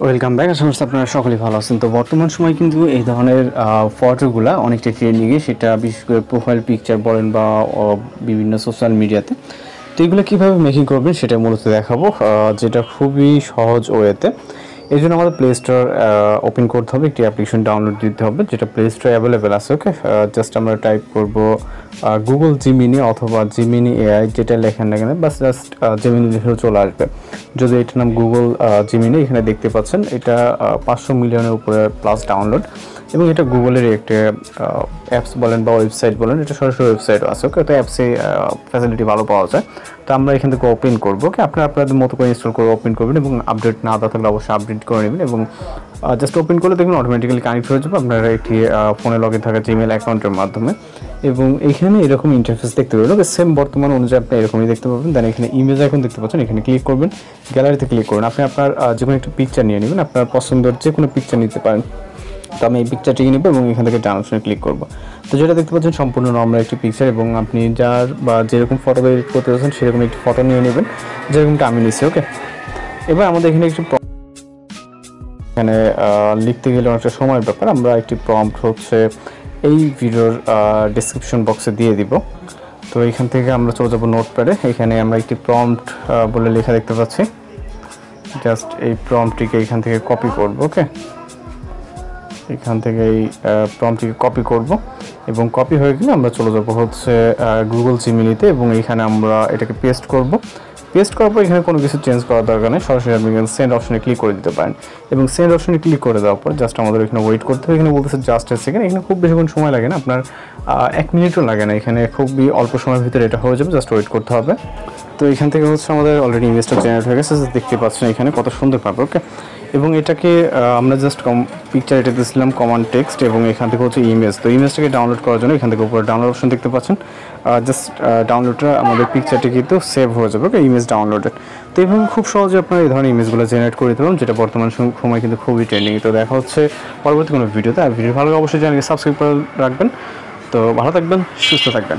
Welcome back. আশা করছি আপনারা সকলেই ভালো আছেন। তো বর্তমান সময় কিন্তু এই ধরনের ফটোগুলা অনেকটা ট্রেন্ডিংয়ে, সেটা বিশেষ করে প্রোফাইল পিকচার বলেন বা বিভিন্ন সোশ্যাল মিডিয়াতে। তো এগুলো কীভাবে মেকিং করবেন সেটা মূলত দেখাবো, যেটা খুবই সহজ ওয়েতে। এই জন্য আমাদের প্লে স্টোর ওপেন করতে হবে, একটি অ্যাপ্লিকেশন ডাউনলোড দিতে হবে যেটা প্লে স্টোরে অ্যাভেলেবেল আছে। ওকে, জাস্ট আমরা টাইপ করব গুগল জিমিনি অথবা জিমিনি এআই, যেটা লেখেন না কেন, বাস জাস্ট জিমিনি লিখেও চলে আসবে। যদি এটার নাম গুগল জিমিনি, এখানে দেখতে পাচ্ছেন এটা 500 মিলিয়নের উপরে প্লাস ডাউনলোড, এবং এটা গুগলের একটা অ্যাপস বলেন বা ওয়েবসাইট বলেন, এটা সরাসরি ওয়েবসাইটও আছে। ওকে, তো অ্যাপসে ফ্যাসিলিটি ভালো পাওয়া যায়। তো আমরা এখান থেকে ওপেন করবো। ওকে, আপনাদের মতো করে ইনস্টল করে ওপেন করবেন, এবং আপডেট না দেওয়া থাকলে অবশ্যই আপডেট করে নেবেন। এবং জাস্ট ওপেন করলে দেখবেন অটোমেটিক্যালি কানেক্ট হয়ে যাবে আপনারা একটি ফোনে লগ ইন থাকা জিমেল অ্যাকাউন্টের মাধ্যমে। এবং এখানে এরকম ইন্টারফেস দেখতে পাবেন। ওকে, সেম বর্তমান অনুযায়ী আপনি এরকমই দেখতে পাবেন। দেন এখানে ইমেজ আইকন দেখতে পাচ্ছেন, এখানে ক্লিক করবেন, গ্যালারিতে ক্লিক করুন। আপনি আপনার যে কোনো একটা পিকচার নিয়ে নেবেন, আপনার পছন্দের যে কোনো পিকচার নিতে পারেন। তো আমি এই পিকচারটিকে নেব এবং এখান থেকে ডান অপশনে ক্লিক করব। তো যেটা দেখতে পাচ্ছেন সম্পূর্ণ নর্মাল একটি পিকচার, এবং আপনি যার বা যেরকম ফটো এডিট করতে চাচ্ছেন সেরকম একটি ফটো নিয়ে নেবেন, যেরকমটা আমি নিচ্ছি। ওকে, এবার আমাদের এখানে একটু এখানে লিখতে গেলে অনেকটা সময়ের ব্যাপার। আমরা একটি প্রম্পট হচ্ছে এই ভিডিওর ডেসক্রিপশন বক্সে দিয়ে দিব। তো এখান থেকে আমরা চলে যাব নোটপ্যাডে। এখানে আমরা একটি প্রম্পট বলে লেখা দেখতে পাচ্ছি। জাস্ট এই প্রম্পটটিকে এখান থেকে কপি করব। ওকে, এখান থেকে এই প্রম্পটটিকে কপি করব, এবং কপি হয়ে গেলে আমরা চলে যাব হচ্ছে গুগল জিমিনিতে, এবং এইখানে আমরা এটাকে পেস্ট করব। পেস্ট করার পর এখানে কোনো কিছু চেঞ্জ করার দরকার নেই, সরাসরি আপনি এখানে সেন্ড অপশনে ক্লিক করে দিতে পারেন। এবং সেন্ড অপশনে ক্লিক করে দেওয়ার পর জাস্ট আমাদের এখানে ওয়েট করতে হবে। এখানে বলতেছে জাস্ট এ সেকেন্ড। এখানে খুব বেশিক্ষণ সময় লাগে না, আপনার 1 মিনিটও লাগে না। এখানে খুবই অল্প সময়ের ভিতরে এটা হয়ে যাবে, জাস্ট ওয়েট করতে হবে। তো এখান থেকে হচ্ছে আমাদের অলরেডি ইমেজটা জেনারেট হয়ে গেছে, দেখতে পাচ্ছেন এখানে কত সুন্দর পাবে। ওকে, এবং এটাকে আমরা জাস্ট পিকচার এটা দিয়েছিলাম কমান্ড টেক্সট, এবং এখান থেকে হচ্ছে ইমেজ। তো ইমেজটাকে ডাউনলোড করার জন্য এখান থেকে উপরে ডাউনলোড অপশন দেখতে পাচ্ছেন, জাস্ট ডাউনলোডটা আমাদের পিকচারটি কিন্তু সেভ হয়ে যাবে। ওকে, ইমেজ ডাউনলোডেড। তো এইভাবে খুব সহজে আপনারা এই ধরনের ইমেজগুলো জেনারেট করে দিতে পারেন, যেটা বর্তমান সময় কিন্তু খুবই ট্রেন্ডিং। তো দেখা হচ্ছে পরবর্তী কোনো ভিডিওতে। আর ভিডিও ভালো অবশ্যই চ্যানেলকে সাবস্ক্রাইব করে রাখবেন। তো ভালো থাকবেন, সুস্থ থাকবেন।